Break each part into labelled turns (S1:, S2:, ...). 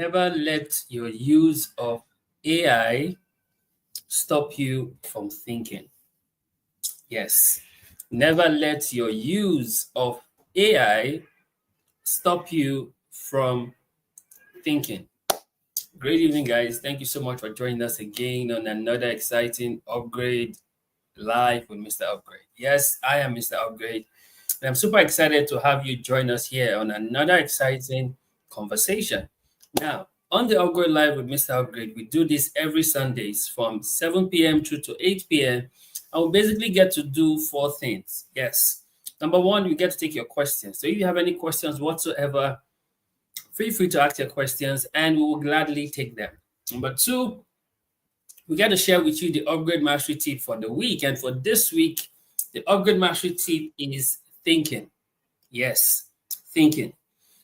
S1: Never let your use of AI stop you from thinking. Yes. Never let your use of AI stop you from thinking. Great evening, guys. Thank you so much for joining us again on another exciting Upgrade Live with Mr. Upgrade. Yes, I am Mr. Upgrade. And I'm super excited to have you join us here on another exciting conversation. Now, on the Upgrade Live with Mr. Upgrade, we do this every Sundays from 7 p.m. through to 8 p.m. And we basically get to do four things. Yes. Number one, you get to take your questions. So if you have any questions whatsoever, feel free to ask your questions and we will gladly take them. Number two, we get to share with you the Upgrade Mastery tip for the week. And for this week, the Upgrade Mastery tip is thinking. Yes, thinking.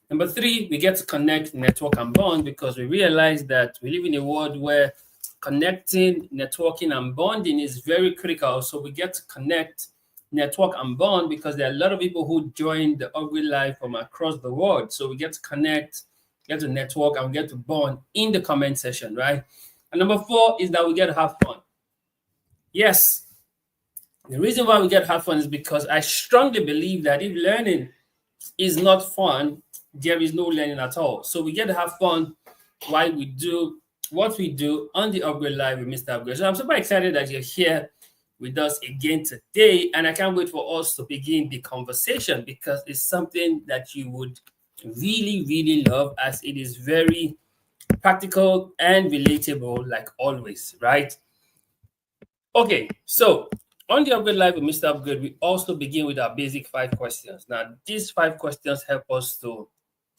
S1: Number three, we get to connect, network, and bond because we realize that we live in a world where connecting, networking, and bonding is very critical. So we get to connect, network, and bond because there are a lot of people who join the Upgrade Live from across the world. So we get to connect, get to network, and we get to bond in the comment section, right? And number four is that we get to have fun. Yes, the reason why we get to have fun is because I strongly believe that if learning is not fun, there is no learning at all. So we get to have fun while we do what we do on the Upgrade Live with Mr. Upgrade. So I'm super excited that you're here with us again today, and I can't wait for us to begin the conversation because it's something that you would really, really love as it is very practical and relatable like always, right? Okay, so on the Upgrade Live with Mr. Upgrade, we also begin with our basic 5 questions. Now, these 5 questions help us to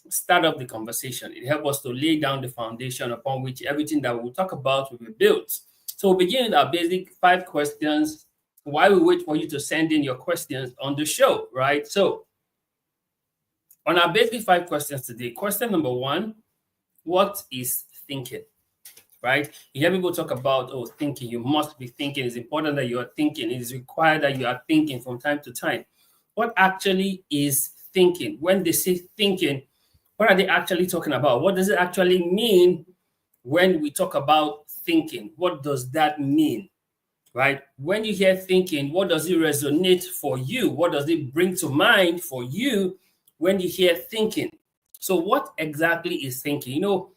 S1: start up the conversation. It helps us to lay down the foundation upon which everything that we'll talk about will be built. So we'll begin with our basic 5 questions while we wait for you to send in your questions on the show, right? So on our basic 5 questions today, question number 1, what is thinking? Right? You hear people talk about, oh, thinking, you must be thinking. It's important that you are thinking. It is required that you are thinking from time to time. What actually is thinking? When they say thinking, what are they actually talking about? What does it actually mean when we talk about thinking? What does that mean? Right? When you hear thinking, what does it resonate for you? What does it bring to mind for you when you hear thinking? So what exactly is thinking? You know,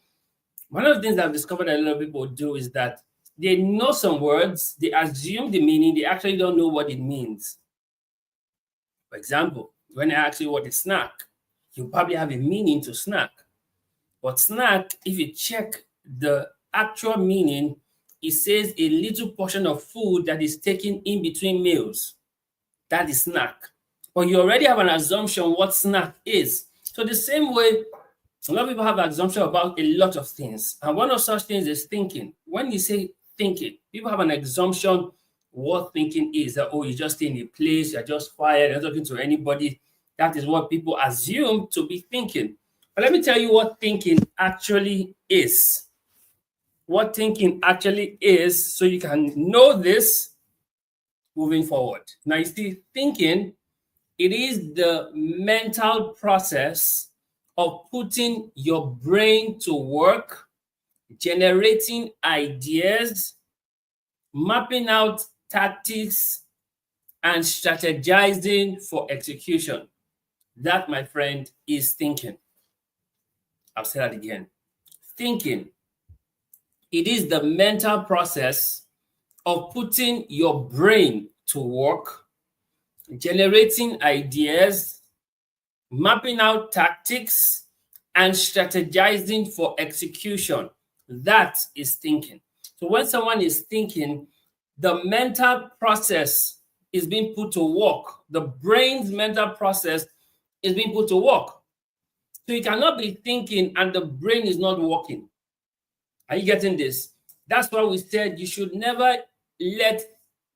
S1: one of the things I've discovered that a lot of people do is that they know some words, they assume the meaning, they actually don't know what it means. For example, when I ask you what is snack, you probably have a meaning to snack. But snack, if you check the actual meaning, it says a little portion of food that is taken in between meals. That is snack. But you already have an assumption what snack is. So the same way, a lot of people have an assumption about a lot of things. And one of such things is thinking. When you say thinking, people have an assumption what thinking is. That, oh, you just stay in a place, you're just quiet, you're not talking to anybody. That is what people assume to be thinking. But let me tell you what thinking actually is. What thinking actually is, so you can know this moving forward. Now, you see, thinking, it is the mental process of putting your brain to work, generating ideas, mapping out tactics, and strategizing for execution. That, my friend, is thinking. I'll say that again. Thinking. It is the mental process of putting your brain to work, generating ideas, mapping out tactics, and strategizing for execution. That is thinking. So when someone is thinking, the mental process is being put to work. The brain's mental process is being put to work. So you cannot be thinking and the brain is not working. Are you getting this? That's why we said you should never let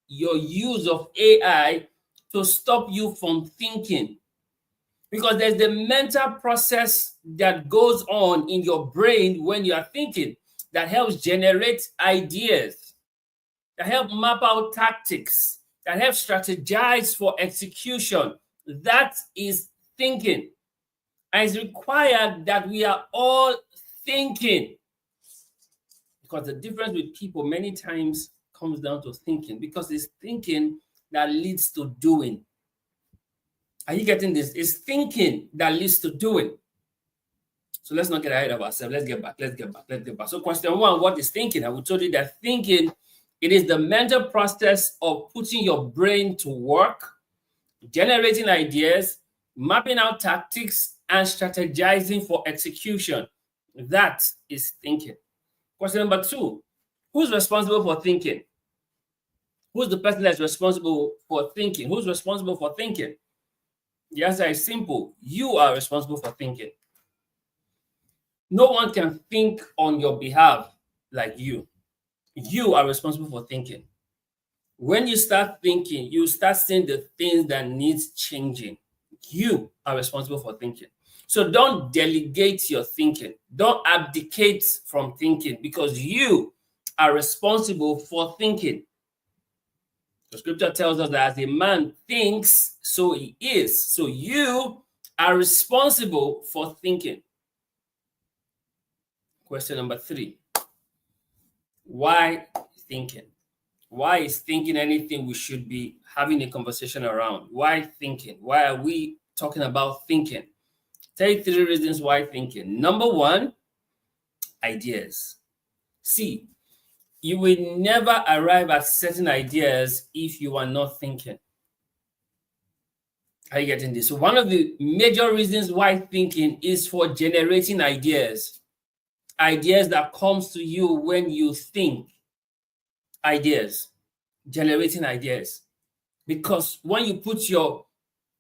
S1: your use of AI to stop you from thinking. Because there's the mental process that goes on in your brain when you are thinking that helps generate ideas, that help map out tactics, that help strategize for execution. That is thinking. And it's required that we are all thinking. Because the difference with people many times comes down to thinking, because it's thinking that leads to doing. Are you getting this? It's thinking that leads to doing. So let's not get ahead of ourselves. Let's get back. So question one, what is thinking? I will tell you that thinking, it is the mental process of putting your brain to work, generating ideas, mapping out tactics, and strategizing for execution. That is thinking. Question number two, who's responsible for thinking? Who's the person that's responsible for thinking? Who's responsible for thinking? The answer is simple. You are responsible for thinking. No one can think on your behalf like you. You are responsible for thinking. When you start thinking, you start seeing the things that needs changing. You are responsible for thinking. So don't delegate your thinking. Don't abdicate from thinking, because you are responsible for thinking. The scripture tells us that as a man thinks, so he is. So you are responsible for thinking. Question number three. Why thinking? Why is thinking anything we should be having a conversation around? Why thinking? Why are we talking about thinking? Tell you three reasons why thinking. Number one, ideas. See, you will never arrive at certain ideas if you are not thinking. Are you getting this? So one of the major reasons why thinking is for generating ideas. Ideas that comes to you when you think. Ideas. Generating ideas. Because when you put your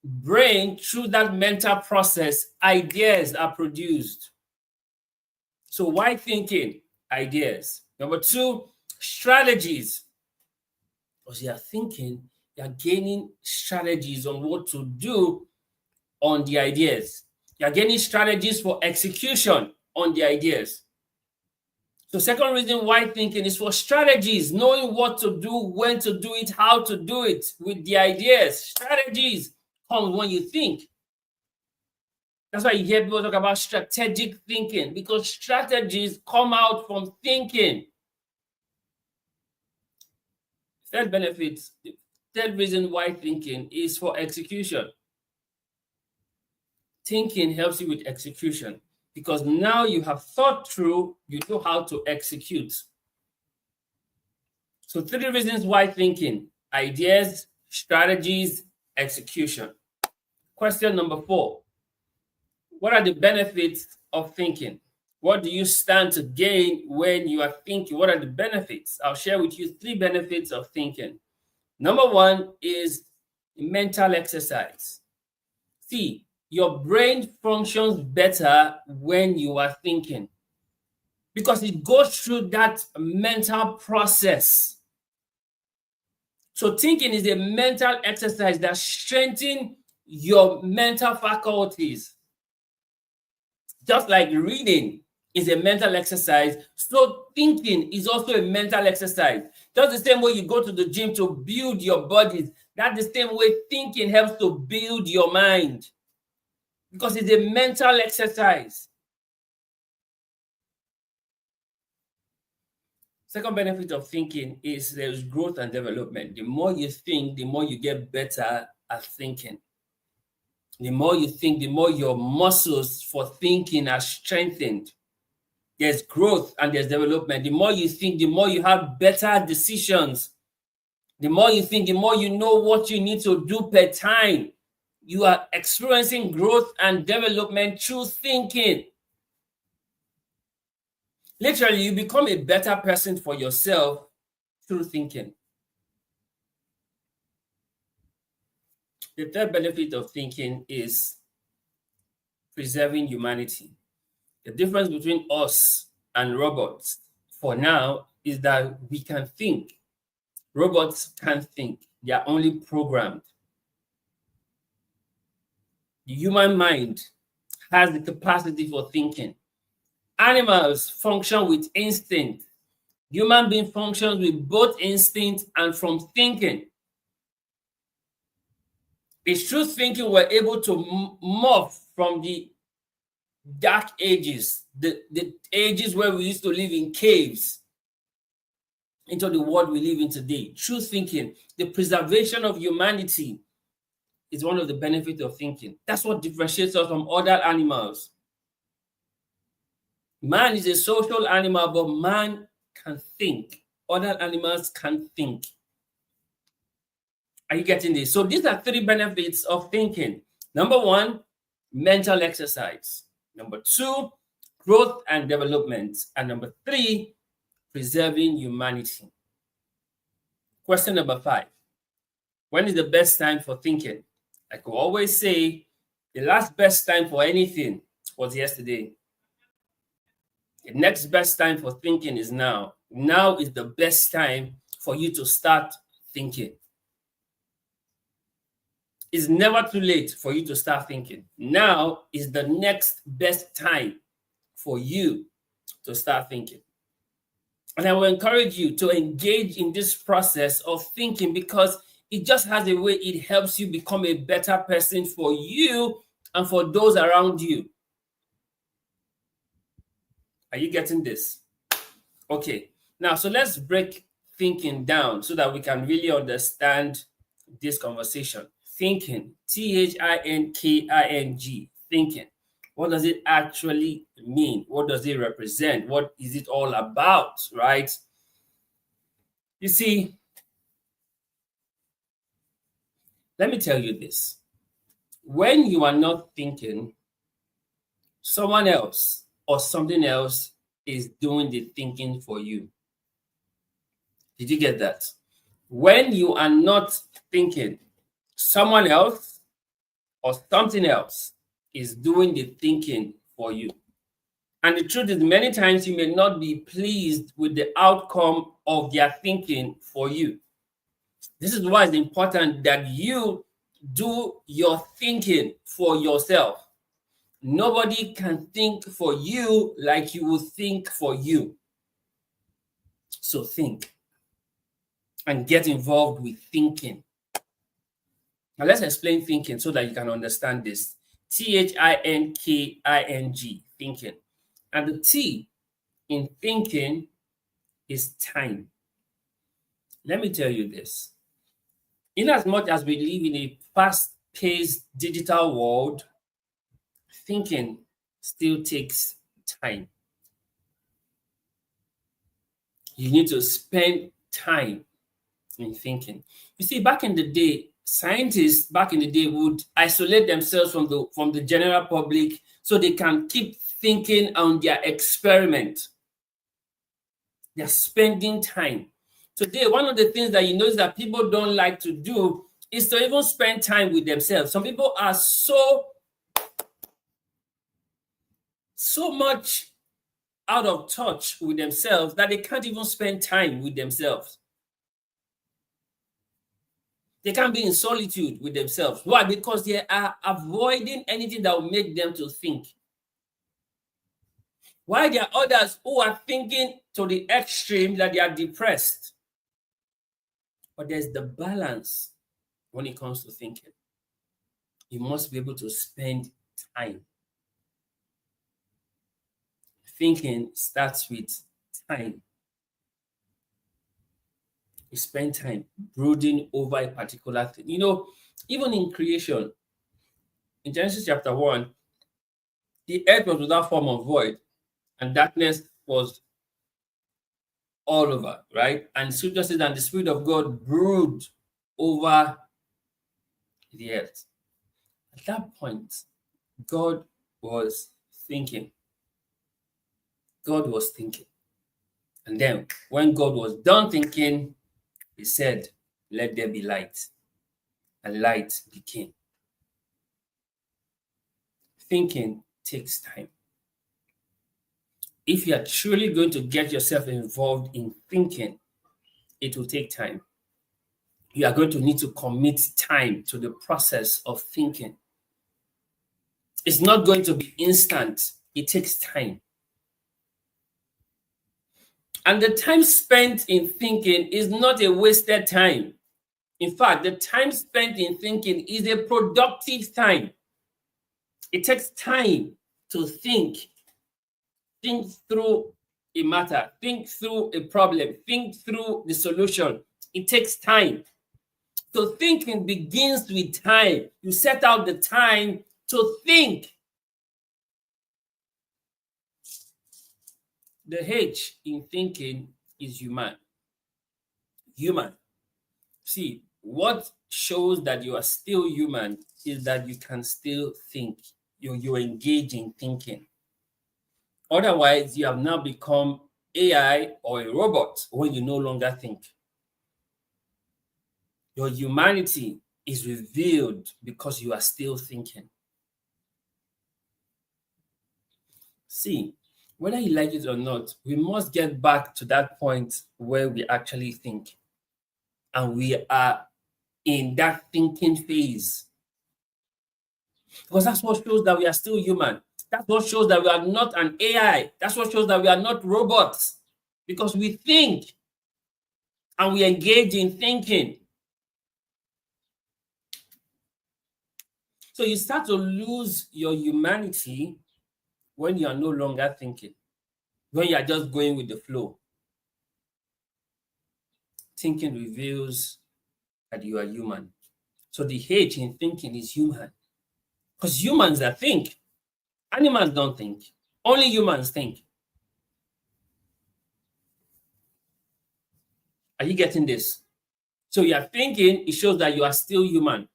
S1: brain through that mental process, ideas are produced. So why thinking? Ideas. Number two, strategies. Because you are thinking, you are gaining strategies on what to do on the ideas. You are gaining strategies for execution on the ideas. So second reason why thinking is for strategies, knowing what to do, when to do it, how to do it with the ideas. Strategies come when you think. That's why you hear people talk about strategic thinking, because strategies come out from thinking. Third benefit, the third reason why thinking is for execution. Thinking helps you with execution, because now you have thought through, you know how to execute. So three reasons why thinking: ideas, strategies, execution. Question number four. What are the benefits of thinking? What do you stand to gain when you are thinking? What are the benefits? I'll share with you three benefits of thinking. Number one is mental exercise. See, your brain functions better when you are thinking, because it goes through that mental process. So thinking is a mental exercise that strengthens your mental faculties. Just like reading is a mental exercise, so thinking is also a mental exercise. Just the same way you go to the gym to build your bodies, that's the same way thinking helps to build your mind, because it's a mental exercise. Second benefit of thinking is there's growth and development. The more you think, the more you get better at thinking. The more you think, the more your muscles for thinking are strengthened. There's growth and there's development. The more you think, the more you have better decisions. The more you think, the more you know what you need to do per time. You are experiencing growth and development through thinking. Literally, you become a better person for yourself through thinking. The third benefit of thinking is preserving humanity. The difference between us and robots for now is that we can think. Robots can't think. They are only programmed. The human mind has the capacity for thinking. Animals function with instinct. Human being functions with both instinct and from thinking. It's through thinking we're able to morph from the dark ages, the ages where we used to live in caves, into the world we live in today. True thinking, the preservation of humanity, is one of the benefits of thinking. That's what differentiates us from other animals. Man is a social animal, but man can think. Other animals can't think. Are you getting this? So these are 3 benefits of thinking. Number 1, mental exercise. Number 2, growth and development. And number 3, preserving humanity. Question number 5. When is the best time for thinking? I could always say the last best time for anything was yesterday. The next best time for thinking is now. Now is the best time for you to start thinking. It's never too late for you to start thinking. Now is the next best time for you to start thinking. And I will encourage you to engage in this process of thinking, because it just has a way it helps you become a better person for you and for those around you. Are you getting this? Okay. Now, so let's break thinking down so that we can really understand this conversation. Thinking, T-H-I-N-K-I-N-G, thinking. What does it actually mean? What does it represent? What is it all about, right? You see, let me tell you this. When you are not thinking, someone else or something else is doing the thinking for you. Did you get that? When you are not thinking, someone else or something else is doing the thinking for you. And the truth is, many times you may not be pleased with the outcome of their thinking for you. This is why it's important that you do your thinking for yourself. Nobody can think for you like you will think for you. So think and get involved with thinking. Now let's explain thinking so that you can understand this. T-H-I-N-K-I-N-G, thinking. And the T in thinking is time. Let me tell you this. In as much as we live in a fast-paced digital world, thinking still takes time. You need to spend time in thinking. You see, back in the day, scientists would isolate themselves from the general public so they can keep thinking on their experiment. They're spending time. Today, one of the things that you notice that people don't like to do is to even spend time with themselves. Some people are so much out of touch with themselves that they can't even spend time with themselves. They can't be in solitude with themselves. Why? Because they are avoiding anything that will make them to think. Why there are others who are thinking to the extreme that they are depressed. But there's the balance when it comes to thinking. You must be able to spend time. Thinking starts with time. You spend time brooding over a particular thing. You know, even in creation, in Genesis chapter 1, the earth was without form or void, and darkness was all over, right? And scripture says, and the Spirit of God brooded over the earth. At that point, God was thinking. God was thinking. And then when God was done thinking, he said, let there be light. And light became. Thinking takes time. If you are truly going to get yourself involved in thinking, it will take time. You are going to need to commit time to the process of thinking. It's not going to be instant. It takes time. And the time spent in thinking is not a wasted time. In fact, the time spent in thinking is a productive time. It takes time to think through a matter, think through a problem, think through the solution. It takes time. So thinking begins with time. You set out the time to think. The H in thinking is human. Human. See, what shows that you are still human is that you can still think. You engage in thinking. Otherwise, you have now become AI or a robot when you no longer think. Your humanity is revealed because you are still thinking. See, whether you like it or not, we must get back to that point where we actually think. And we are in that thinking phase. Because that's what shows that we are still human. That's what shows that we are not an AI. That's what shows that we are not robots. Because we think and we engage in thinking. So you start to lose your humanity when you are no longer thinking, when you are just going with the flow. Thinking reveals that you are human. So the H in thinking is human. Because humans that think. Animals don't think. Only humans think. Are you getting this? So you are thinking, it shows that you are still human.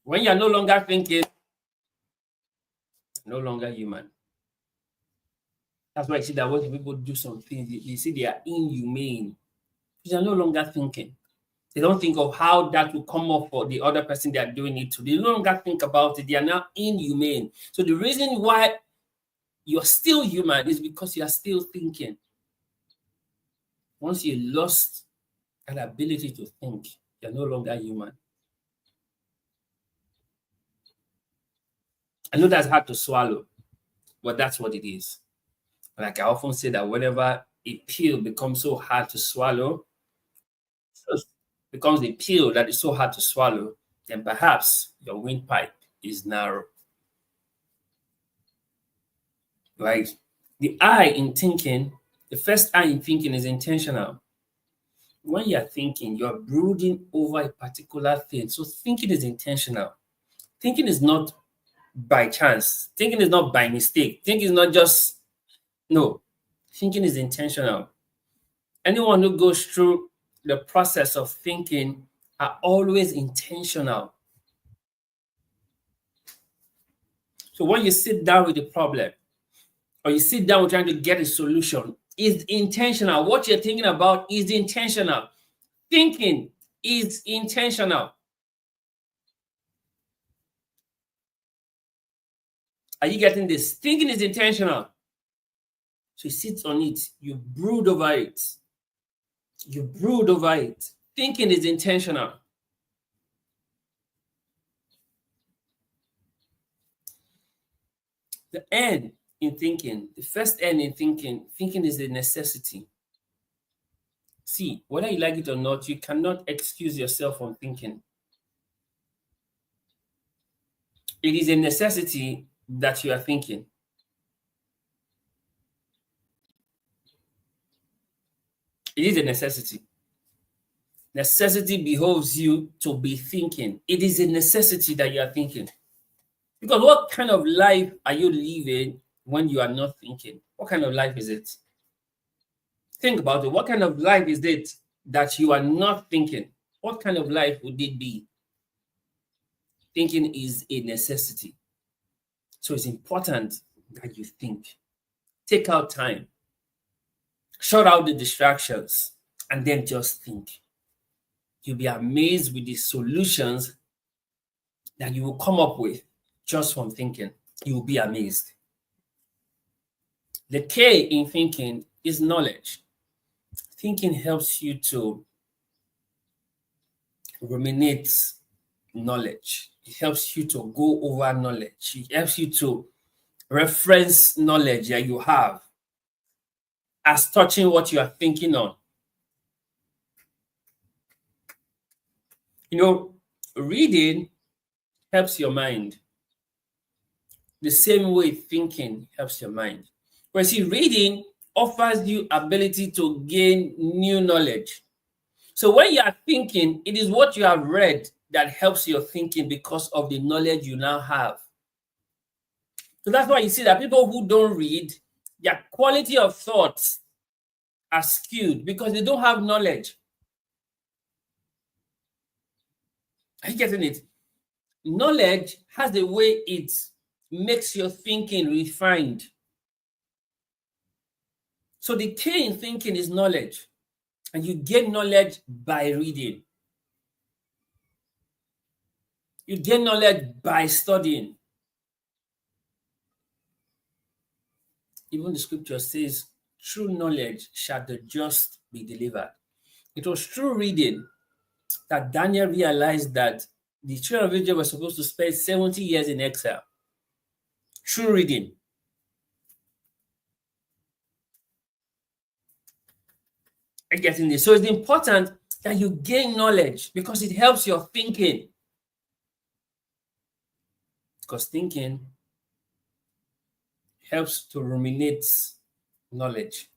S1: When you are no longer thinking, no longer human. That's why I see that when people do something, they say they are inhumane. They are no longer thinking. They don't think of how that will come up for the other person they are doing it to. They no longer think about it. They are now inhumane. So the reason why you're still human is because you are still thinking. Once you lost that ability to think, you're no longer human. I know that's hard to swallow, but that's what it is. Like I often say that whenever a pill becomes so hard to swallow, becomes a pill that is so hard to swallow, then perhaps your windpipe is narrow. Right? The I in thinking, the first I in thinking is intentional. When you're thinking, you're brooding over a particular thing. So thinking is intentional. Thinking is not by chance. Thinking is not by mistake. Thinking is not just, no. Thinking is intentional. Anyone who goes through the process of thinking are always intentional. So when you sit down with a problem or you sit down trying to get a solution, it's intentional. What you're thinking about is intentional. Thinking is intentional. Are you getting this? Thinking is intentional. So you sit on it, you brood over it. You brood over it. Thinking is intentional. The N in thinking, the first N in thinking, thinking is a necessity. See, whether you like it or not, you cannot excuse yourself from thinking. It is a necessity that you are thinking. It is a necessity. Necessity behoves you to be thinking. It is a necessity that you are thinking. Because what kind of life are you living when you are not thinking? What kind of life is it? Think about it. What kind of life is it that you are not thinking? What kind of life would it be? Thinking is a necessity. So it's important that you think. Take out time. Shut out the distractions and then just think. You'll be amazed with the solutions that you will come up with just from thinking. You will be amazed. The K in thinking is knowledge. Thinking helps you to ruminate knowledge. It helps you to go over knowledge. It helps you to reference knowledge that you have as touching what you are thinking on. You know, reading helps your mind. the same way thinking helps your mind. But see, reading offers you ability to gain new knowledge. So when you are thinking, it is what you have read that helps your thinking because of the knowledge you now have. So that's why you see that people who don't read, their quality of thoughts are skewed because they don't have knowledge. Are you getting it? Knowledge has the way it makes your thinking refined. So the key in thinking is knowledge, and you gain knowledge by reading. You gain knowledge by studying. Even the scripture says, "Through knowledge shall the just be delivered." It was through reading that Daniel realized that the children of Israel were supposed to spend 70 years in exile. Through reading. And getting this. So it's important that you gain knowledge because it helps your thinking. Because thinking helps to ruminate knowledge.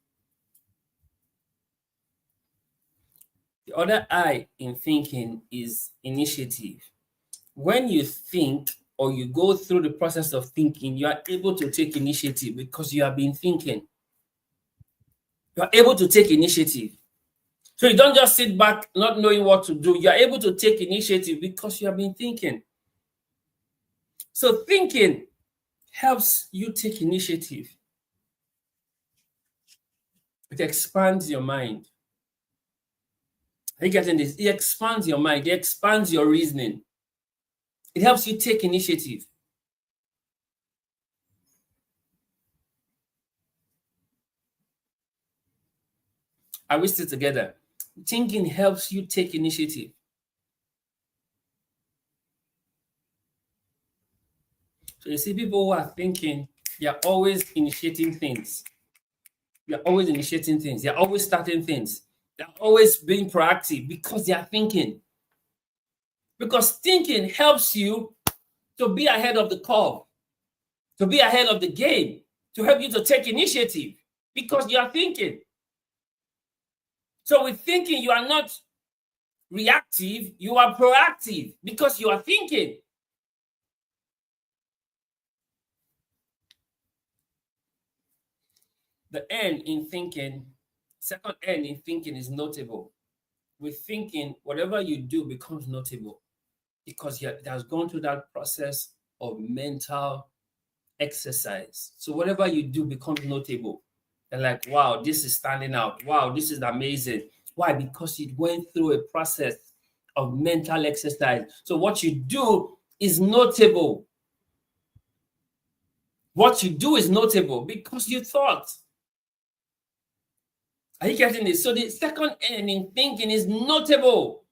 S1: The other I in thinking is initiative. When you think or you go through the process of thinking, you are able to take initiative because you have been thinking. You are able to take initiative. So you don't just sit back not knowing what to do. You are able to take initiative because you have been thinking. So thinking helps you take initiative. It expands your mind. Are you getting this? It expands your mind. It expands your reasoning. It helps you take initiative. Are we still together? Thinking helps you take initiative. So you see, people who are thinking, they are always initiating things. They are always initiating things. They are always starting things. They are always being proactive because they are thinking. Because thinking helps you to be ahead of the curve, to be ahead of the game, to help you to take initiative because you are thinking. So with thinking, you are not reactive, you are proactive because you are thinking. The N in thinking, second N in thinking is notable. With thinking, whatever you do becomes notable because it has gone through that process of mental exercise. So whatever you do becomes notable. And like, wow, this is standing out. Wow, this is amazing. Why? Because it went through a process of mental exercise. So what you do is notable. What you do is notable because you thought. Are you getting this? So the second N in thinking is notable.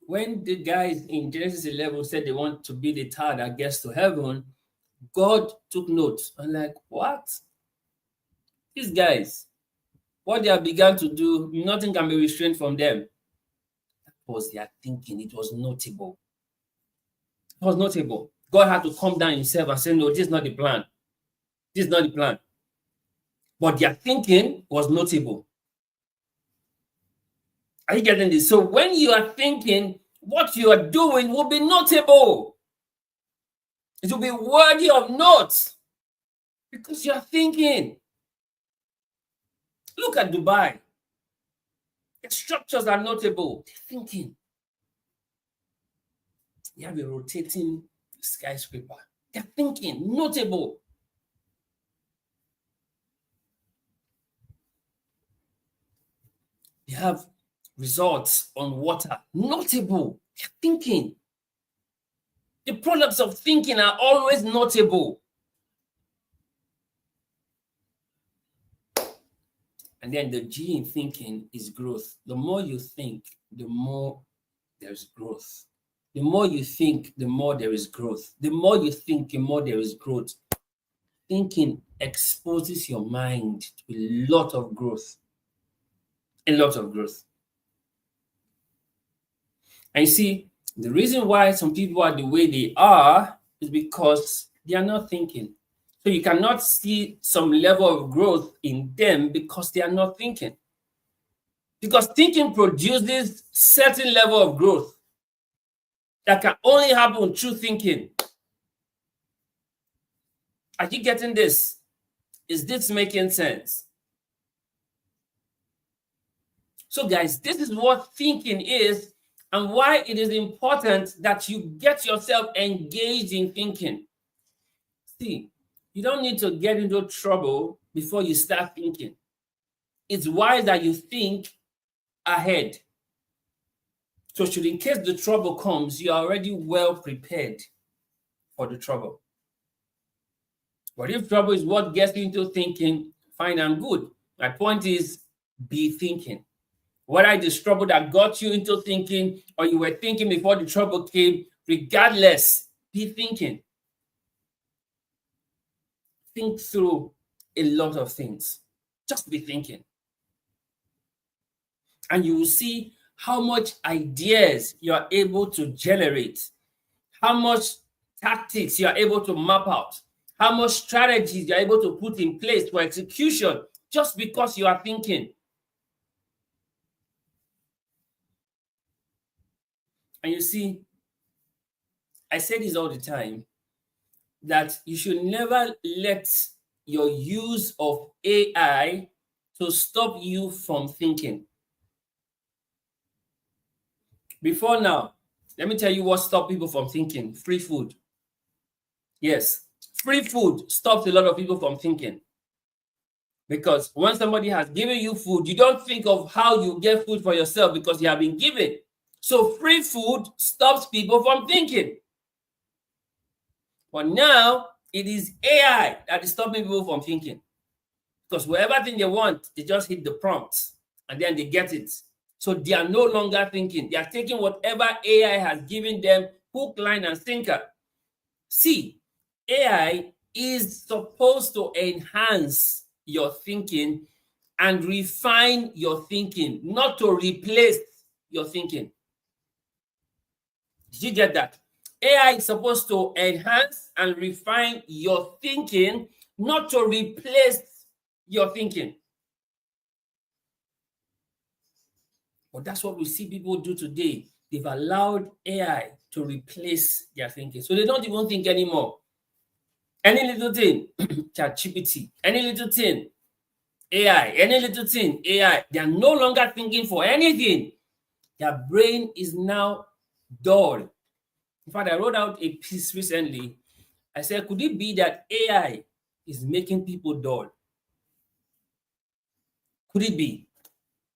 S1: When the guys in Genesis 11 said they want to be the tower that gets to heaven, God took notes. I'm like, what? These guys, what they have begun to do, nothing can be restrained from them. That was their thinking. It was notable. It was notable. God had to calm down himself and say, no, this is not the plan. This is not the plan. But their thinking was notable. Are you getting this? So when you are thinking, what you are doing will be notable. It will be worthy of note because you are thinking. Look at Dubai. The structures are notable. They're thinking. You have a rotating skyscraper. They're thinking. Notable. You have results on water. Notable. They're thinking. The products of thinking are always notable. And then the G in thinking is growth. The more you think, the more there's growth. The more you think, the more there is growth. The more you think, the more there is growth. Thinking exposes your mind to a lot of growth. A lot of growth. And you see, The reason why some people are the way they are is because they are not thinking. So you cannot see some level of growth in them because they are not thinking. Because thinking produces certain level of growth that can only happen through thinking. Are you getting this? Is this making sense? So guys, this is what thinking is and why it is important that you get yourself engaged in thinking. See, you don't need to get into trouble before you start thinking. It's wise that you think ahead. So should in case the trouble comes, you are already well prepared for the trouble. But if trouble is what gets you into thinking, fine and good. My point is, be thinking. Whether it is trouble that got you into thinking or you were thinking before the trouble came, regardless, be thinking. Think through a lot of things. Just be thinking. And you will see how much ideas you are able to generate, how much tactics you are able to map out, how much strategies you are able to put in place for execution just because you are thinking. And you see, I say this all the time, that you should never let your use of AI to stop you from thinking. Before now, let me tell you what stopped people from thinking. Free food. Yes, free food stops a lot of people from thinking. Because when somebody has given you food, you don't think of how you get food for yourself because you have been given. So free food stops people from thinking. But now it is AI that is stopping people from thinking. Because whatever thing they want, they just hit the prompt and then they get it. So they are no longer thinking. They are taking whatever AI has given them, hook, line, and sinker. See, AI is supposed to enhance your thinking and refine your thinking, not to replace your thinking. Did you get that? AI is supposed to enhance and refine your thinking, not to replace your thinking. But that's what we see people do today. They've allowed AI to replace their thinking. So they don't even think anymore. Any little thing, ChatGPT, any little thing, AI, any little thing, AI. They are no longer thinking for anything. Their brain is now dull. In fact, I wrote out a piece recently. I said, could it be that AI is making people dull? Could it be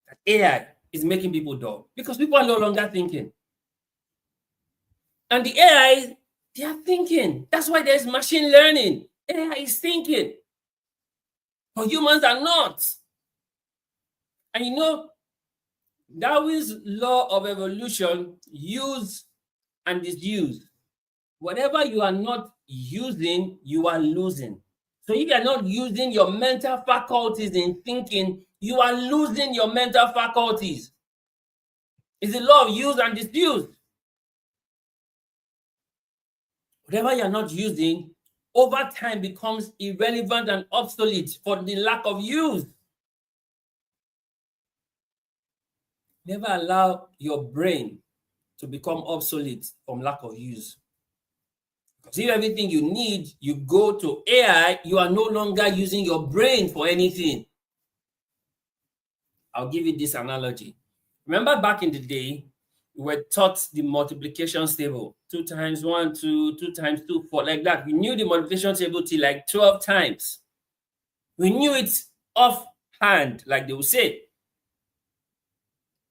S1: that AI is making people dull? Because people are no longer thinking. And the AI, they are thinking. That's why there's machine learning. AI is thinking. But humans are not. And you know, Darwin's law of evolution, use and disuse. Whatever you are not using, you are losing. So if you are not using your mental faculties in thinking, you are losing your mental faculties. It's the law of use and disuse. Whatever you are not using, over time becomes irrelevant and obsolete for the lack of use. Never allow your brain to become obsolete from lack of use. Because if everything you need, you go to AI, you are no longer using your brain for anything. I'll give you this analogy. Remember back in the day, we were taught the multiplication table. 2 times 1, 2, 2 times 2, 4, like that. We knew the multiplication table till like 12 times. We knew it offhand, like they would say.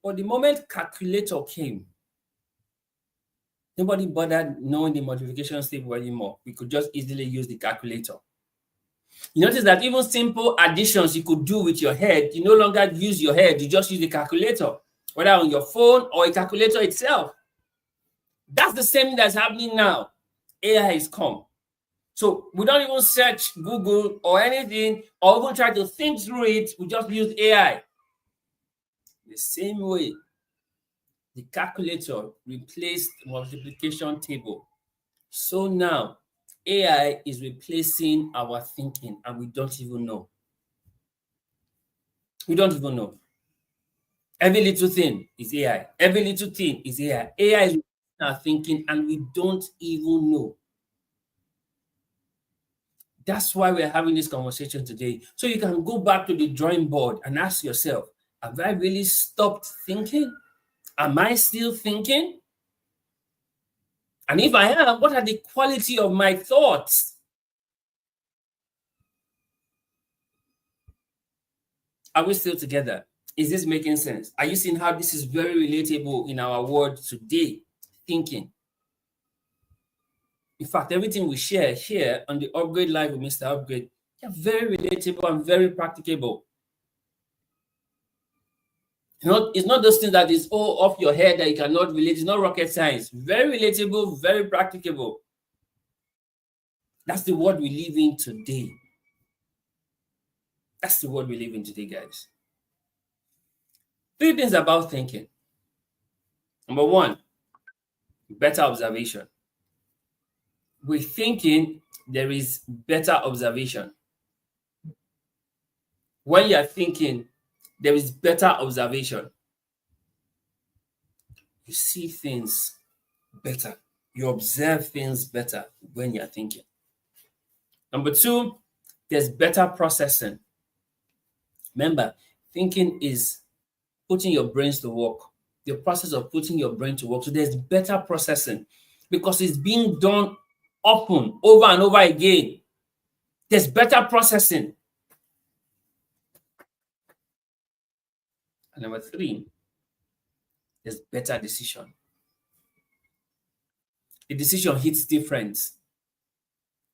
S1: But the moment calculator came, nobody bothered knowing the multiplication table anymore. We could just easily use the calculator. You notice that even simple additions you could do with your head, you no longer use your head, you just use the calculator, whether on your phone or a calculator itself. That's the same thing that's happening now. AI has come. So we don't even search Google or anything, or even try to think through it. We just use AI. The same way, The calculator replaced the multiplication table. So now AI is replacing our thinking and we don't even know. We don't even know. Every little thing is AI. Every little thing is AI. AI is replacing our thinking and we don't even know. That's why we're having this conversation today. So you can go back to the drawing board and ask yourself, have I really stopped thinking? Am I still thinking? And if I am, what are the quality of my thoughts? Are we still together? Is this making sense? Are you seeing how this is very relatable in our world today? Thinking. In fact, everything we share here on the Upgrade Live with Mr. Upgrade, they're very relatable and very practicable. It's not those things that is all off your head that you cannot relate. It's not rocket science. Very relatable, very practicable. That's the world we live in today. That's the world we live in today, guys. 3 things about thinking. Number 1, better observation. With thinking, there is better observation. When you are thinking, there is better observation. You see things better. You observe things better when you're thinking. Number 2, there's better processing. Remember, thinking is putting your brains to work. The process of putting your brain to work. So there's better processing because it's being done often, over and over again. There's better processing. And number 3, there's better decision. The decision hits different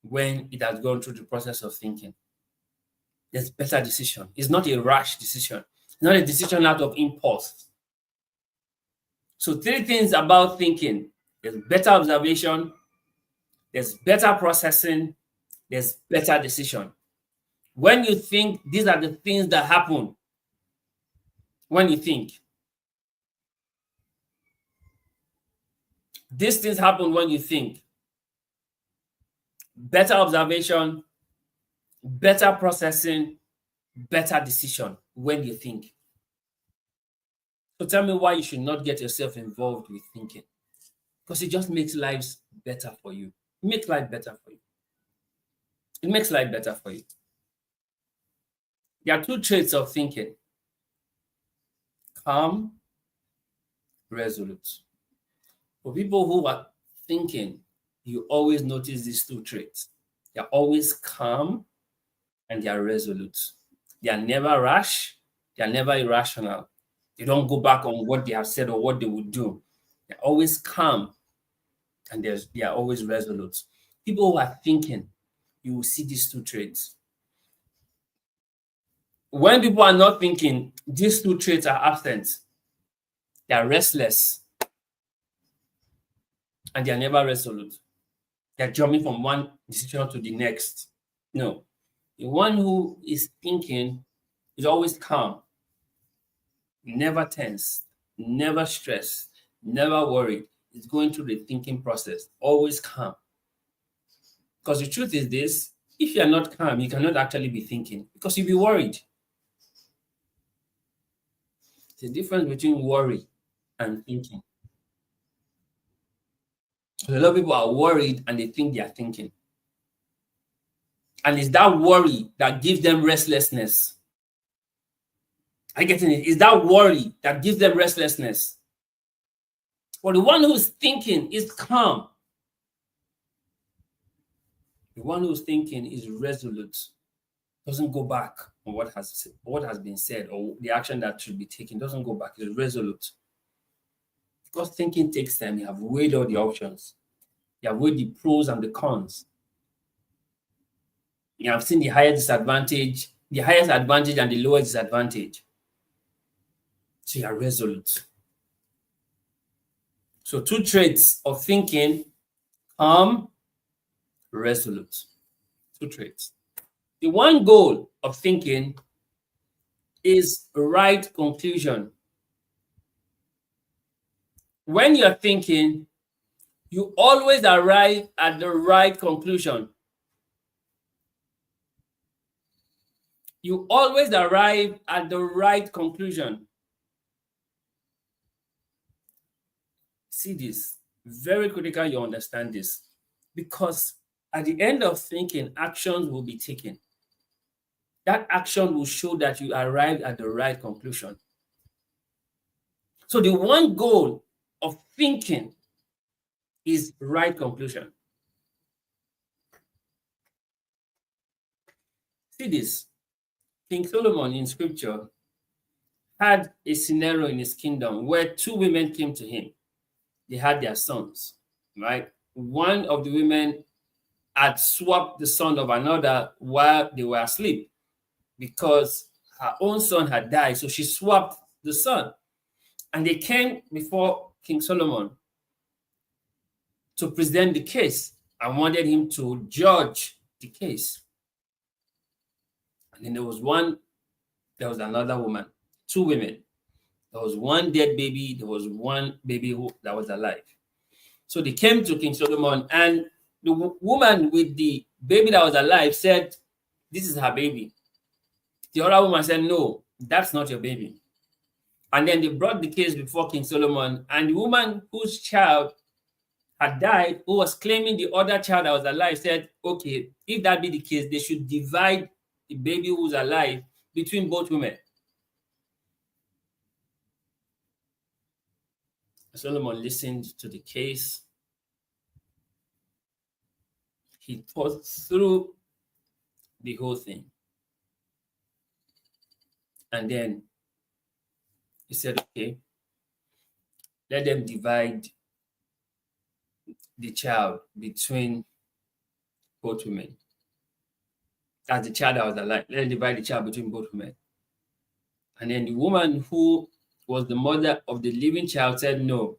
S1: when it has gone through the process of thinking. There's better decision. It's not a rash decision. It's not a decision out of impulse. So 3 things about thinking. There's better observation, there's better processing, there's better decision. When you think, these are the things that happen when you think. These things happen when you think. Better observation, better processing, better decision when you think. So tell me why you should not get yourself involved with thinking. Because it just makes lives better for you. It makes life better for you. It makes life better for you. There are 2 traits of thinking: calm, resolute. For people who are thinking, you always notice these 2 traits. They're always calm and they are resolute. They are never rash. They are never irrational. They don't go back on what they have said or what they would do. They're always calm and they are always resolute. People who are thinking, you will see these 2 traits. When people are not thinking, these 2 traits are absent. They are restless and they are never resolute. They're jumping from one decision to the next. No. The one who is thinking is always calm, never tense, never stressed, never worried. It's going through the thinking process, always calm. Because the truth is this: if you are not calm, you cannot actually be thinking because you'll be worried. There's a difference between worry and thinking. A lot of people are worried and they think they are thinking. And it's that worry that gives them restlessness. Are you getting it? It's that worry that gives them restlessness. But the one who's thinking is calm. The one who's thinking is resolute. Doesn't go back on what has been said or the action that should be taken. Doesn't go back. It's resolute. Because thinking takes time. You have weighed all the options. You have weighed the pros and the cons. You have seen the highest advantage and the lowest disadvantage. So you are resolute. So 2 traits of thinking: calm, resolute. 2 traits. The one goal of thinking is right conclusion. when you're thinking, you always arrive at the right conclusion. You always arrive at the right conclusion. See this, very critical you understand this, because at the end of thinking, actions will be taken. That action will show that you arrived at the right conclusion. So the one goal of thinking is right conclusion. See this, King Solomon in scripture had a scenario in his kingdom where two women came to him. They had their sons, right? One of the women had swapped the son of another while they were asleep because her own son had died. So she swapped the son. And they came before King Solomon to present the case and wanted him to judge the case. And then there was another woman, two women. There was one dead baby, there was one baby that was alive. So they came to King Solomon, and the woman with the baby that was alive said, this is her baby. The other woman said, no, that's not your baby. And then they brought the case before King Solomon, and the woman whose child had died, who was claiming the other child that was alive, said, okay, if that be the case, they should divide the baby who's alive between both women. Solomon listened to the case. He thought through the whole thing. And then he said, okay, let them divide the child between both women. That's the child that was alive. Let them divide the child between both women. And then the woman who was the mother of the living child said, no,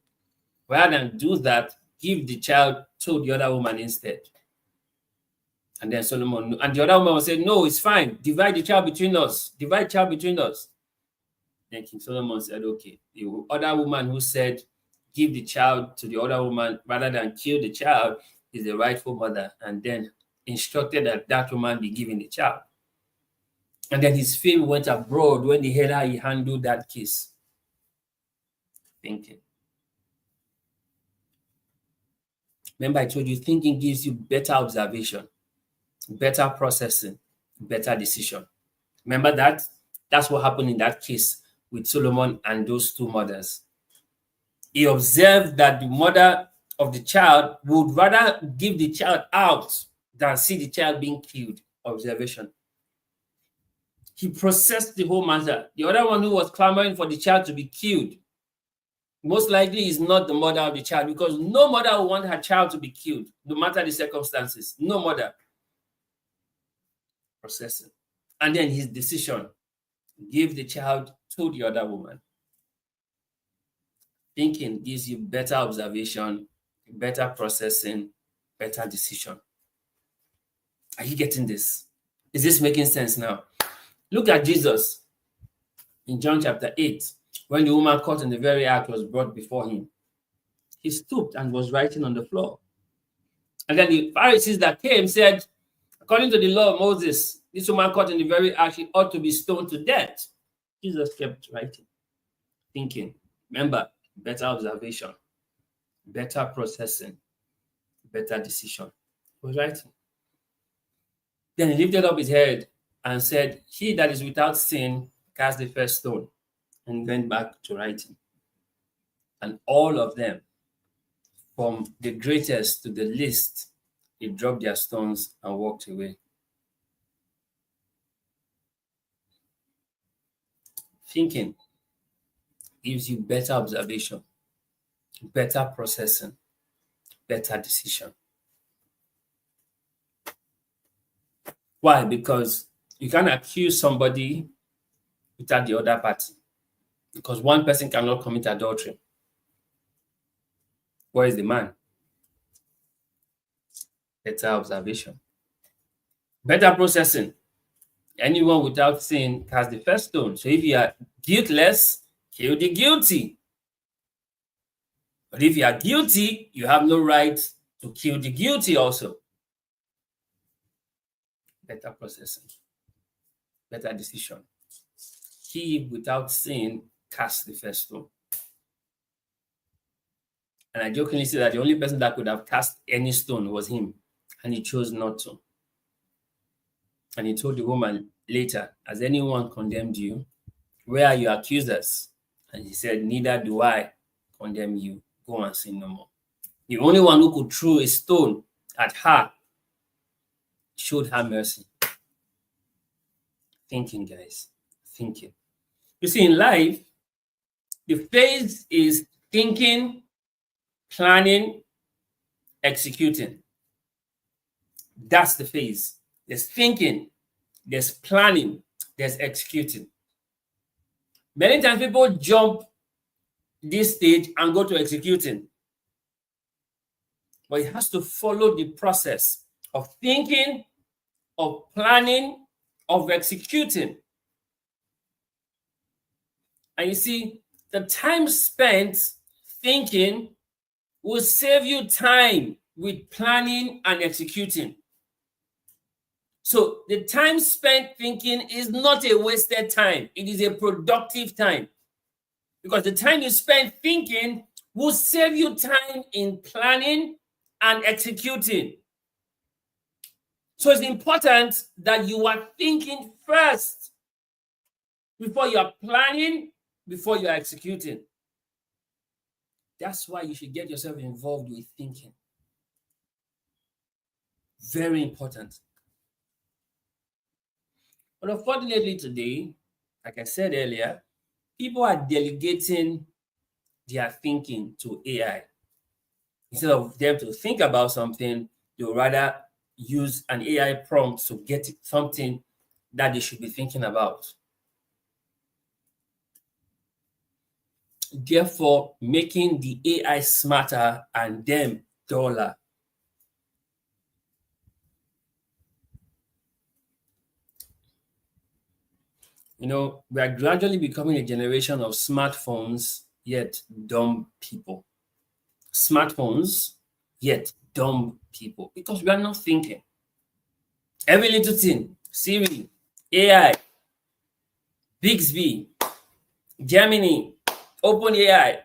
S1: rather than do that, give the child to the other woman instead. And then Solomon, and the other woman said, no, it's fine. Divide the child between us. Divide the child between us. Then King Solomon said, okay. The other woman who said, give the child to the other woman rather than kill the child is the rightful mother. And then instructed that that woman be given the child. And then his fame went abroad when they heard how he handled that case. Thinking. Remember, I told you thinking gives you better observation, better processing, better decision. Remember that? That's what happened in that case with Solomon and those two mothers. He observed that the mother of the child would rather give the child out than see the child being killed. Observation. He processed the whole matter. The other one who was clamoring for the child to be killed most likely is not the mother of the child, because no mother would want her child to be killed, no matter the circumstances. No mother. Processing. And then his decision, give the child to the other woman. Thinking gives you better observation, better processing, better decision. Are you getting this? Is this making sense now? Look at Jesus in John chapter 8. When the woman caught in the very act was brought before him, he stooped and was writing on the floor. And then the Pharisees that came said, according to the law of Moses, this woman caught in the very act, she ought to be stoned to death. Jesus kept writing, thinking. Remember, better observation, better processing, better decision. He was writing. Then he lifted up his head and said, he that is without sin cast the first stone, and went back to writing. And all of them, from the greatest to the least, they dropped their stones and walked away. Thinking gives you better observation, better processing, better decision. Why? Because you can't accuse somebody without the other party. Because one person cannot commit adultery. Where is the man? Better observation. Better processing. Anyone without sin cast the first stone. So if you are guiltless, kill the guilty. But if you are guilty, you have no right to kill the guilty also. Better processing, better decision. He without sin cast the first stone. And I jokingly say that the only person that could have cast any stone was him, and he chose not to. And he told the woman later, has anyone condemned you? Where are your accusers? And he said, neither do I condemn you. Go and sin no more. The only one who could throw a stone at her showed her mercy. Thinking, guys, thinking. You see, in life, the phase is thinking, planning, executing. That's the phase. There's thinking, there's planning, there's executing. Many times people jump this stage and go to executing. But it has to follow the process of thinking, of planning, of executing. And you see, the time spent thinking will save you time with planning and executing. So the time spent thinking is not a wasted time. It is a productive time. Because the time you spend thinking will save you time in planning and executing. So it's important that you are thinking first before you are planning, before you are executing. That's why you should get yourself involved with thinking. Very important. But unfortunately today, like I said earlier, people are delegating their thinking to AI. Instead of them to think about something, they'll rather use an AI prompt to get something that they should be thinking about. Therefore, making the AI smarter and them duller. You know, we are gradually becoming a generation of smartphones, yet dumb people. Smartphones, yet dumb people, because we are not thinking. Every little thing, Siri, AI, Bixby, Gemini, OpenAI,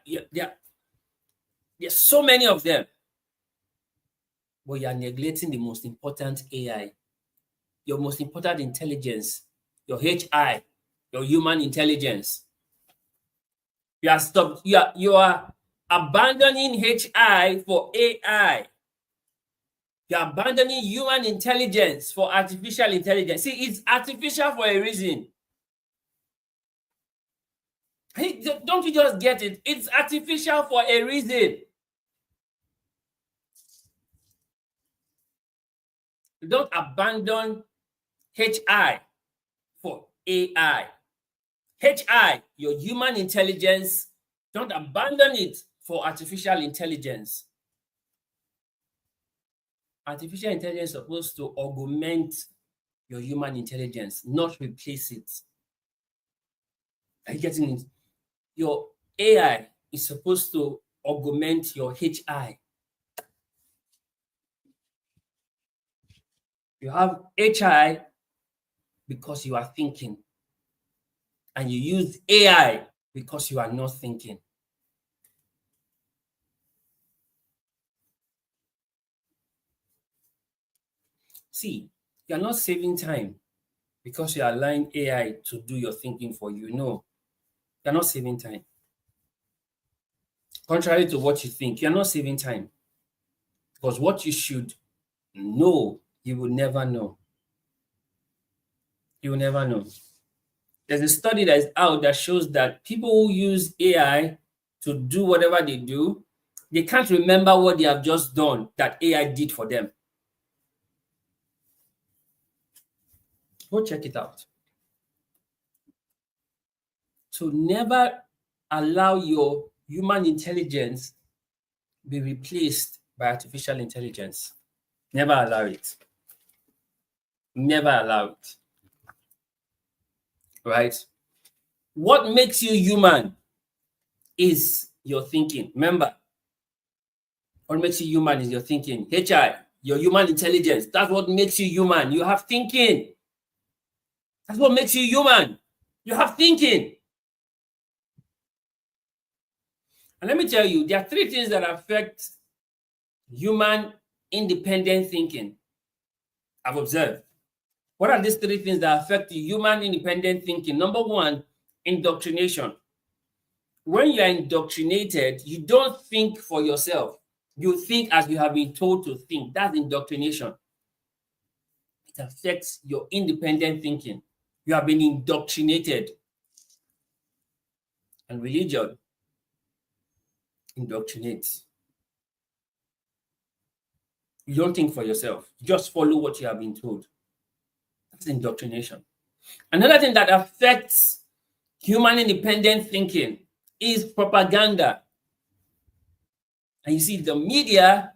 S1: there's so many of them. But you are neglecting the most important AI, your most important intelligence, your HI, your human intelligence. You are abandoning HI for AI. You're abandoning human intelligence for artificial intelligence. See, it's artificial for a reason. Hey, don't you just get it? It's artificial for a reason. Don't abandon HI for AI. HI, your human intelligence, don't abandon it for artificial intelligence. Artificial intelligence is supposed to augment your human intelligence, not replace it. Are you getting it? Your AI is supposed to augment your HI. You have HI because you are thinking, and you use AI because you are not thinking. See, you're not saving time because you're allowing AI to do your thinking for you. No, you're not saving time. Contrary to what you think, you're not saving time. Because what you should know, you will never know. You will never know. There's a study that is out that shows that people who use AI to do whatever they do, they can't remember what they have just done that AI did for them. Go check it out. So never allow your human intelligence be replaced by artificial intelligence. Never allow it. Never allow it. Right? What makes you human is your thinking. Remember, What makes you human is your thinking. HI, your human intelligence. That's what makes you human. You have thinking. That's what makes you human. You have thinking. And let me tell you, there are three things that affect human independent thinking. I've observed. What are these three things that affect human independent thinking? Number one, indoctrination. When you are indoctrinated, you don't think for yourself. You think as you have been told to think. That's indoctrination. It affects your independent thinking. You have been indoctrinated. And religion indoctrinates. You don't think for yourself. You just follow what you have been told. That's indoctrination. Another thing that affects human independent thinking is propaganda. And you see, the media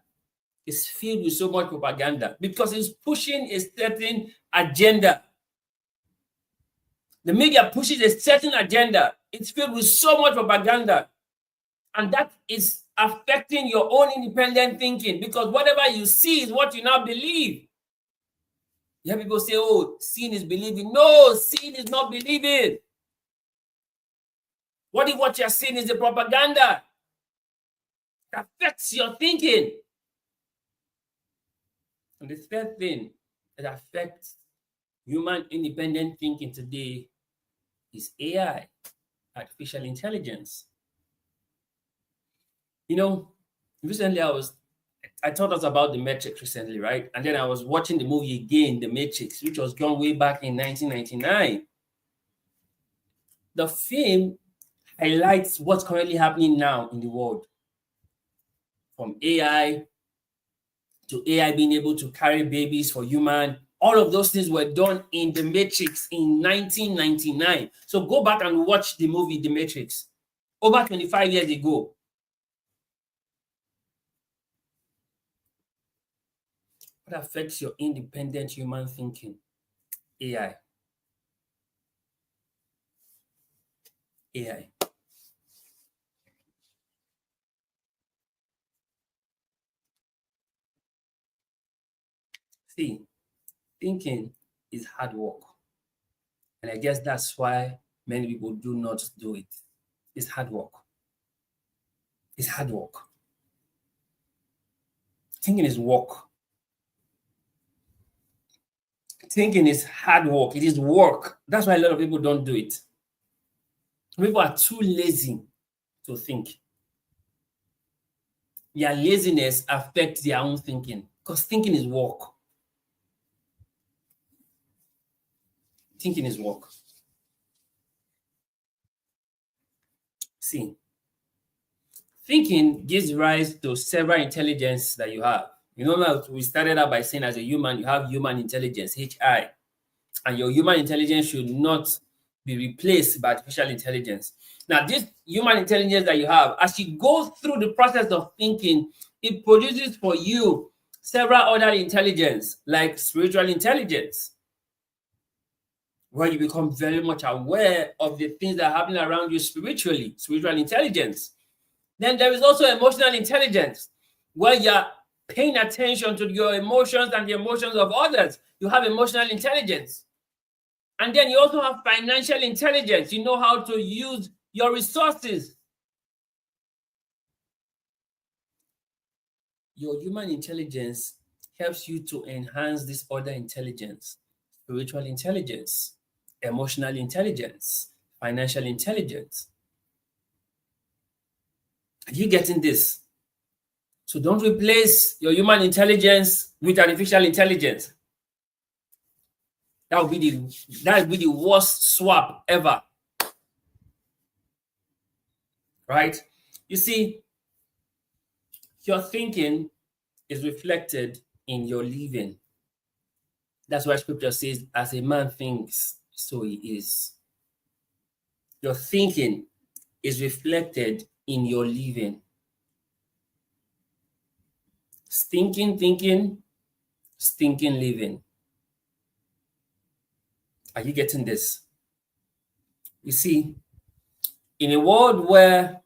S1: is filled with so much propaganda because it's pushing a certain agenda. The media pushes a certain agenda. It's filled with so much propaganda. And that is affecting your own independent thinking because whatever you see is what you now believe. You have people say, oh, seeing is believing. No, seeing is not believing. What if what you're seeing is the propaganda? It affects your thinking. And the third thing that affects human independent thinking today is AI, artificial intelligence. You know, recently I taught us about The Matrix recently, right? And then I was watching the movie again, The Matrix, which was done way back in 1999. The film highlights what's currently happening now in the world. From AI to AI being able to carry babies for human. All of those things were done in The Matrix in 1999. So go back and watch the movie The Matrix over 25 years ago. What affects your independent human thinking? AI. AI. See, thinking is hard work. And I guess that's why many people do not do it. It's hard work. It's hard work. Thinking is work. Thinking is hard work. It is work. That's why a lot of people don't do it. People are too lazy to think. Their laziness affects their own thinking because thinking is work. Thinking is work. See, thinking gives rise to several intelligence that you have. You know, we started out by saying as a human, you have human intelligence, HI, and your human intelligence should not be replaced by artificial intelligence. Now, this human intelligence that you have, as you go through the process of thinking, it produces for you several other intelligence, like spiritual intelligence, where you become very much aware of the things that are happening around you spiritually, spiritual intelligence. Then there is also emotional intelligence, where you're paying attention to your emotions and the emotions of others. You have emotional intelligence. And then you also have financial intelligence. You know how to use your resources. Your human intelligence helps you to enhance this other intelligence, spiritual intelligence, emotional intelligence, financial intelligence. Are you getting this? So don't replace your human intelligence with artificial intelligence. That would be the worst swap ever. Right? You see, your thinking is reflected in your living. That's why scripture says, as a man thinks, so he is. Your thinking is reflected in your living. Stinking thinking, stinking living. Are you getting this? You see, in a world where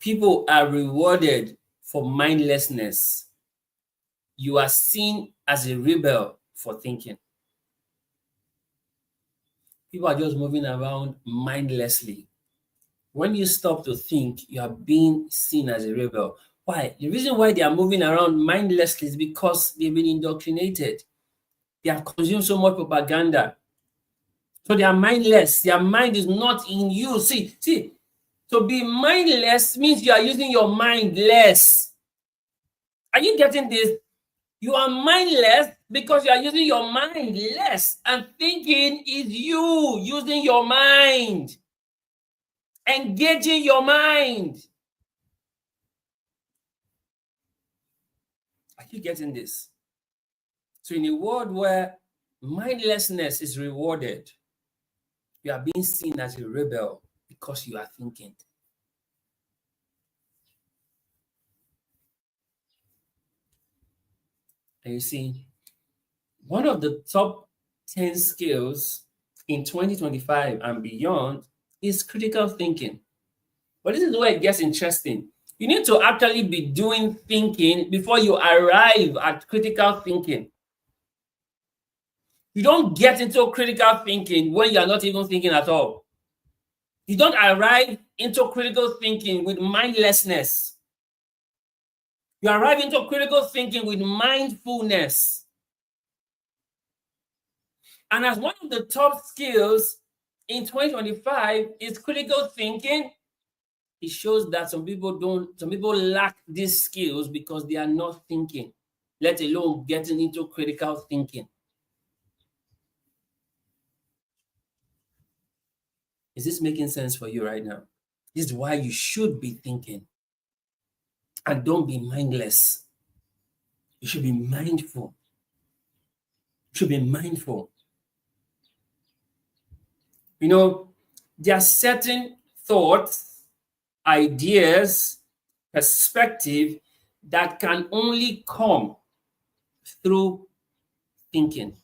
S1: People are rewarded for mindlessness. You are seen as a rebel for thinking. People are just moving around mindlessly. When you stop to think, you are being seen as a rebel. Why? The reason why they are moving around mindlessly is because they've been indoctrinated. They have consumed so much propaganda. So they are mindless. Their mind is not in you. See, to be mindless means you are using your mind less. Are you getting this? You are mindless because you are using your mind less. And thinking is you using your mind, engaging your mind. Are you getting this? So in a world where mindlessness is rewarded, you are being seen as a rebel because you are thinking. And you see, one of the top 10 skills in 2025 and beyond is critical thinking. But this is where it gets interesting. You need to actually be doing thinking before you arrive at critical thinking. You don't get into critical thinking when you're not even thinking at all. You don't arrive into critical thinking with mindlessness. You arrive into critical thinking with mindfulness. And as one of the top skills in 2025 is critical thinking, it shows that some people lack these skills because they are not thinking, let alone getting into critical thinking. Is this making sense for you right now? This is why you should be thinking. And don't be mindless. You should be mindful. You should be mindful. You know, there are certain thoughts, ideas, perspective that can only come through thinking.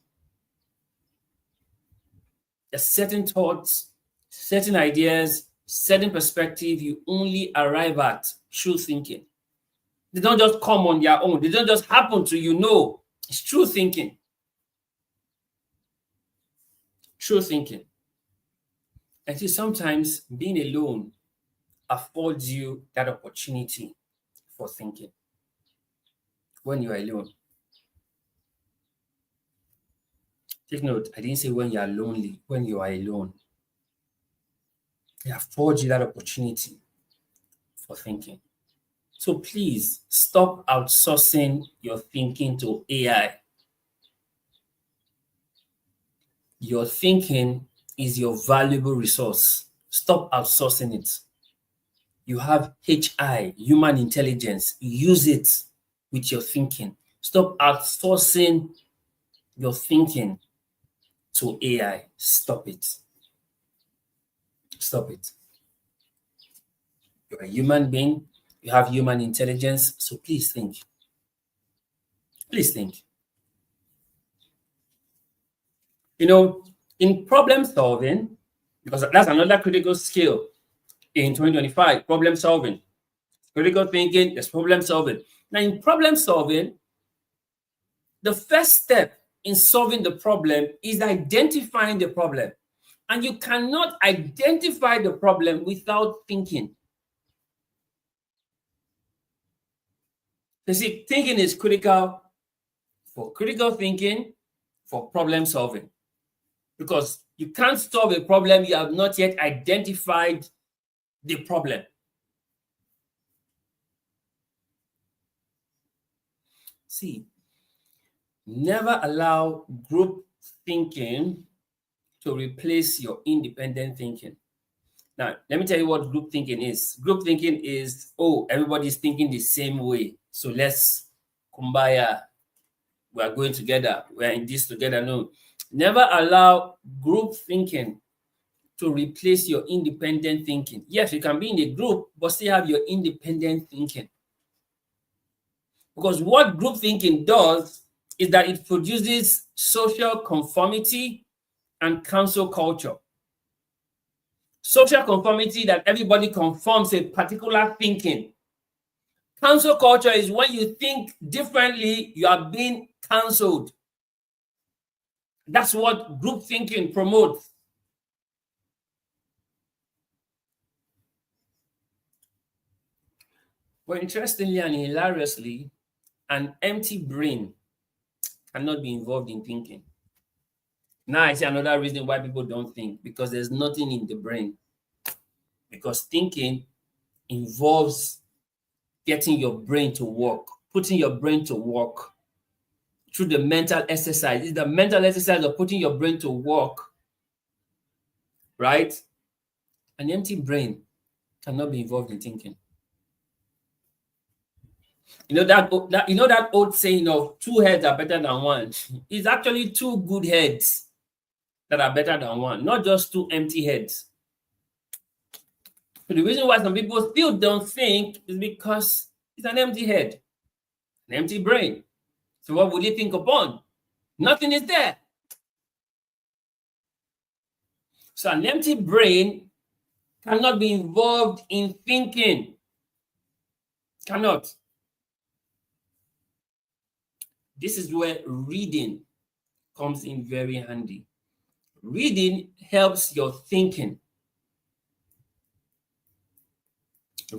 S1: There's certain thoughts, certain ideas, certain perspective you only arrive at through thinking. They don't just come on their own. They don't just happen to you. No, it's true thinking. True thinking. And see, sometimes being alone affords you that opportunity for thinking when you are alone. Take note, I didn't say when you are lonely, when you are alone. It affords you that opportunity for thinking. So please stop outsourcing your thinking to AI. Your thinking is your valuable resource. Stop outsourcing it. You have HI, human intelligence. Use it with your thinking. Stop outsourcing your thinking to AI. Stop it. Stop it. You're a human being. You have human intelligence. So please think. Please think. You know, in problem solving, because that's another critical skill in 2025, problem solving. Critical thinking, there's problem solving. Now, in problem solving, the first step in solving the problem is identifying the problem. And you cannot identify the problem without thinking. You see, thinking is critical for critical thinking, for problem solving. Because you can't solve a problem you have not yet identified the problem. See, never allow group thinking to replace your independent thinking. Now, let me tell you what group thinking is. Group thinking is, oh, everybody's thinking the same way. So let's kumbaya. We are going together. We are in this together. No. Never allow group thinking to replace your independent thinking. Yes, you can be in a group, but still have your independent thinking. Because what group thinking does is that it produces social conformity and cancel culture. social conformity, that everybody conforms a particular thinking. Cancel culture is when you think differently, you are being cancelled. That's what group thinking promotes. But interestingly and hilariously, an empty brain cannot be involved in thinking. Now I see another reason why people don't think, because there's nothing in the brain. Because thinking involves getting your brain to work, putting your brain to work through the mental exercise. It's the mental exercise of putting your brain to work, right? An empty brain cannot be involved in thinking. You know that old saying of two heads are better than one. It's actually two good heads that are better than one, not just two empty heads. So the reason why some people still don't think is because it's an empty head, an empty brain. So what would you think upon? Nothing is there. So an empty brain cannot be involved in thinking. Cannot. This is where reading comes in very handy. Reading helps your thinking.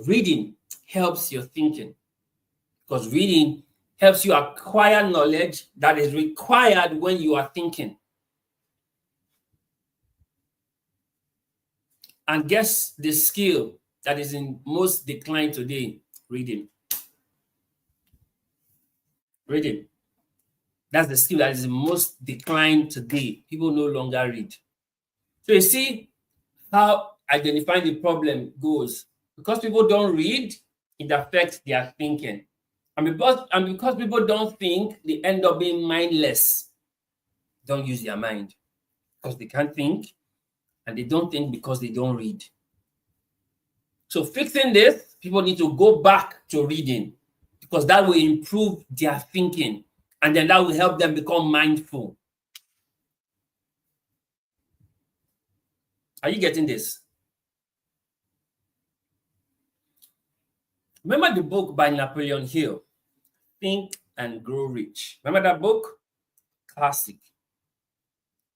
S1: Reading helps your thinking, because reading helps you acquire knowledge that is required when you are thinking. And guess the skill that is in most decline today? Reading. Reading. That's the skill that is in most decline today. People no longer read. So you see how identifying the problem goes. Because people don't read, it affects their thinking. And because people don't think, they end up being mindless. Don't use their mind because they can't think, and they don't think because they don't read. So fixing this, people need to go back to reading, because that will improve their thinking, and then that will help them become mindful. Are you getting this? Remember the book by Napoleon Hill, Think and Grow Rich? Remember that book? Classic.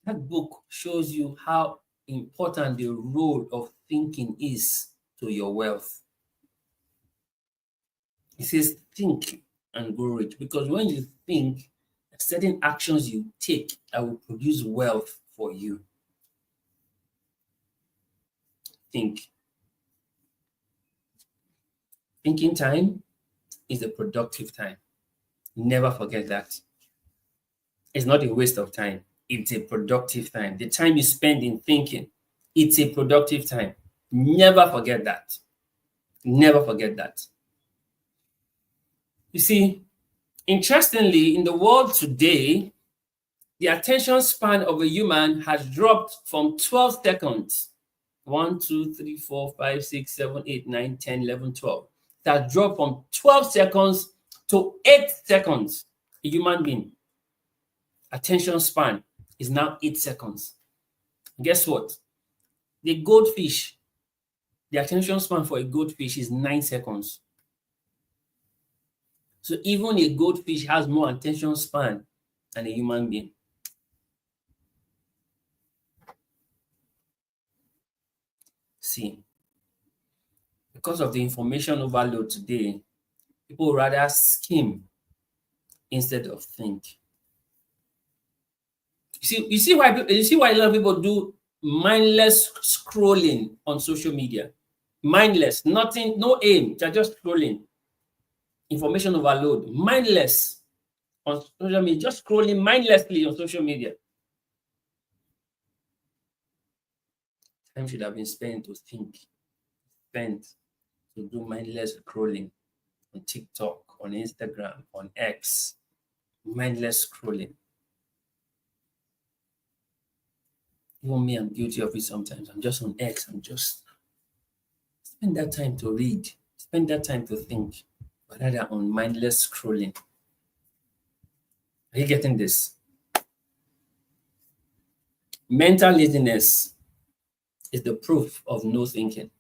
S1: That book shows you how important the role of thinking is to your wealth. It says think and grow rich, because when you think, certain actions you take that will produce wealth for you. Think. Thinking time is a productive time. Never forget that. It's not a waste of time. It's a productive time. The time you spend in thinking, it's a productive time. Never forget that. Never forget that. You see, interestingly, in the world today, the attention span of a human has dropped from 12 seconds. 1, 2, 3, 4, 5, 6, 7, 8, 9, 10, 11, 12. It has dropped from 12 seconds to 8 seconds. A human being attention span is now 8 seconds. Guess what? The goldfish, the attention span for a goldfish is 9 seconds. So even a goldfish has more attention span than a human being. See, because of the information overload today, people rather skim instead of think. You see why a lot of people do mindless scrolling on social media. Mindless, nothing, no aim, they're just scrolling. Information overload, mindless on social media, just scrolling mindlessly on social media. Time should have been spent to think, spent to do mindless scrolling on TikTok, on Instagram, on X. Mindless scrolling. Even me, I'm guilty of it sometimes. I'm just on X. I'm just spend that time to read, spend that time to think, rather than on mindless scrolling. Are you getting this? Mental laziness is the proof of no thinking.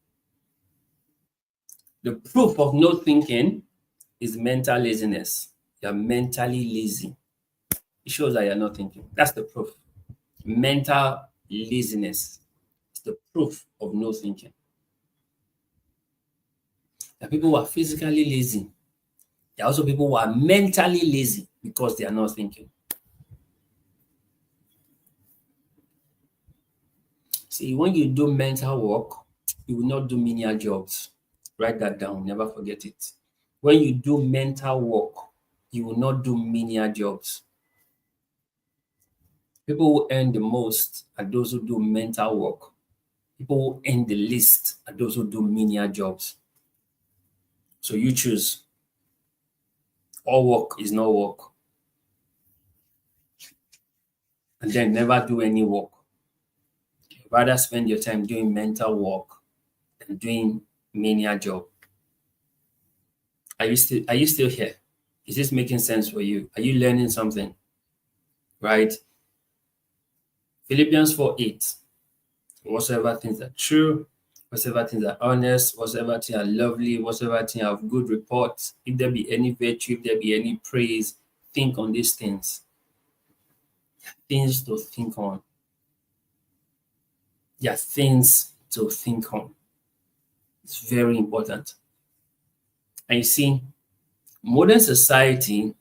S1: The proof of no thinking is mental laziness. You're mentally lazy. It shows that you're not thinking. That's the proof. Mental laziness is the proof of no thinking. There are people who are physically lazy. There are also people who are mentally lazy because they are not thinking. See, when you do mental work, you will not do menial jobs. Write that down, never forget it. When you do mental work, you will not do menial jobs. People who earn the most are those who do mental work. People who earn the least are those who do menial jobs. So you choose. All work is no work. And then never do any work. You'd rather spend your time doing mental work than doing menial job. Are you still here? Is this making sense for you? Are you learning something? Right? Philippians 4:8. Whatsoever things are true, whatsoever things are honest, whatsoever things are lovely, whatsoever things are of good report, if there be any virtue, if there be any praise, think on these things. Things to think on. There are things to think on. It's very important. And you see, modern society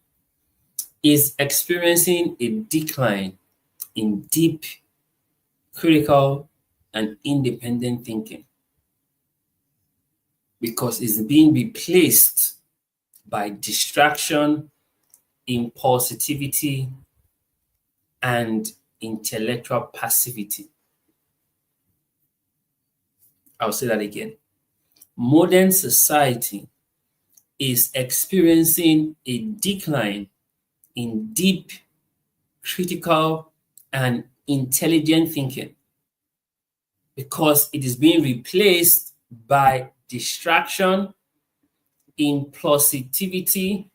S1: is experiencing a decline in deep, critical, and independent thinking because it's being replaced by distraction, impulsivity, and intellectual passivity. I'll say that again. Modern society is experiencing a decline in deep, critical, and intelligent thinking because it is being replaced by distraction, impulsivity,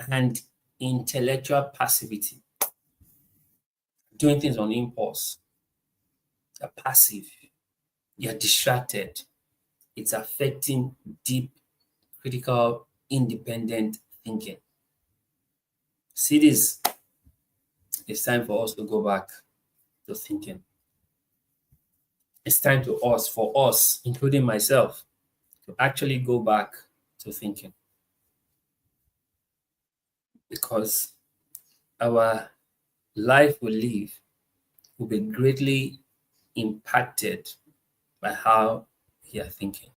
S1: and intellectual passivity. Doing things on impulse. You're passive. You're distracted. It's affecting deep, critical, independent thinking. See this? It's time for us to go back to thinking. It's time for us, including myself, to actually go back to thinking. Because our life we live will be greatly impacted by how we are thinking.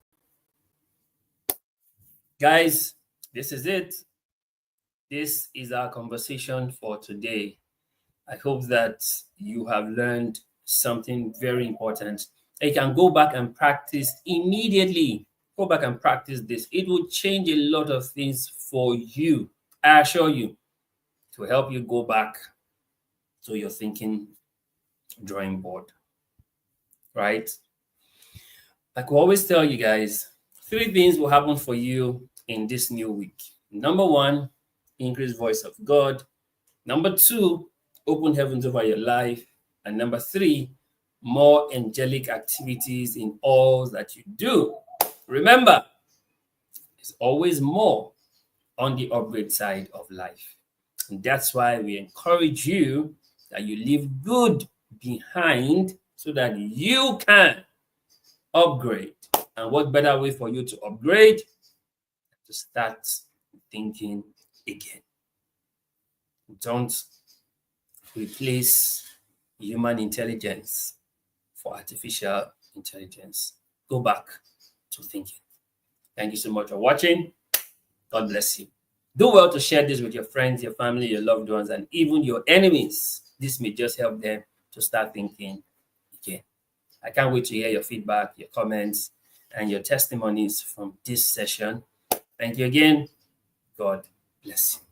S1: Guys, this is it. This is our conversation for today. I hope that you have learned something very important. You can go back and practice immediately. Go back and practice this. It will change a lot of things for you. I assure you, to help you go back to your thinking drawing board. Right? Like we always tell you guys, 3 things will happen for you in this new week. Number 1, increased voice of God. Number 2, open heavens over your life. And number 3, more angelic activities in all that you do. Remember, there's always more on the upgrade side of life. And that's why we encourage you that you leave good behind so that you can upgrade. And what better way for you to upgrade? To start thinking again. Don't replace human intelligence for artificial intelligence. Go back to thinking. Thank you so much for watching. God bless you. Do well to share this with your friends, your family, your loved ones, and even your enemies. This may just help them to start thinking again. I can't wait to hear your feedback, your comments, and your testimonies from this session. Thank you again. God bless you.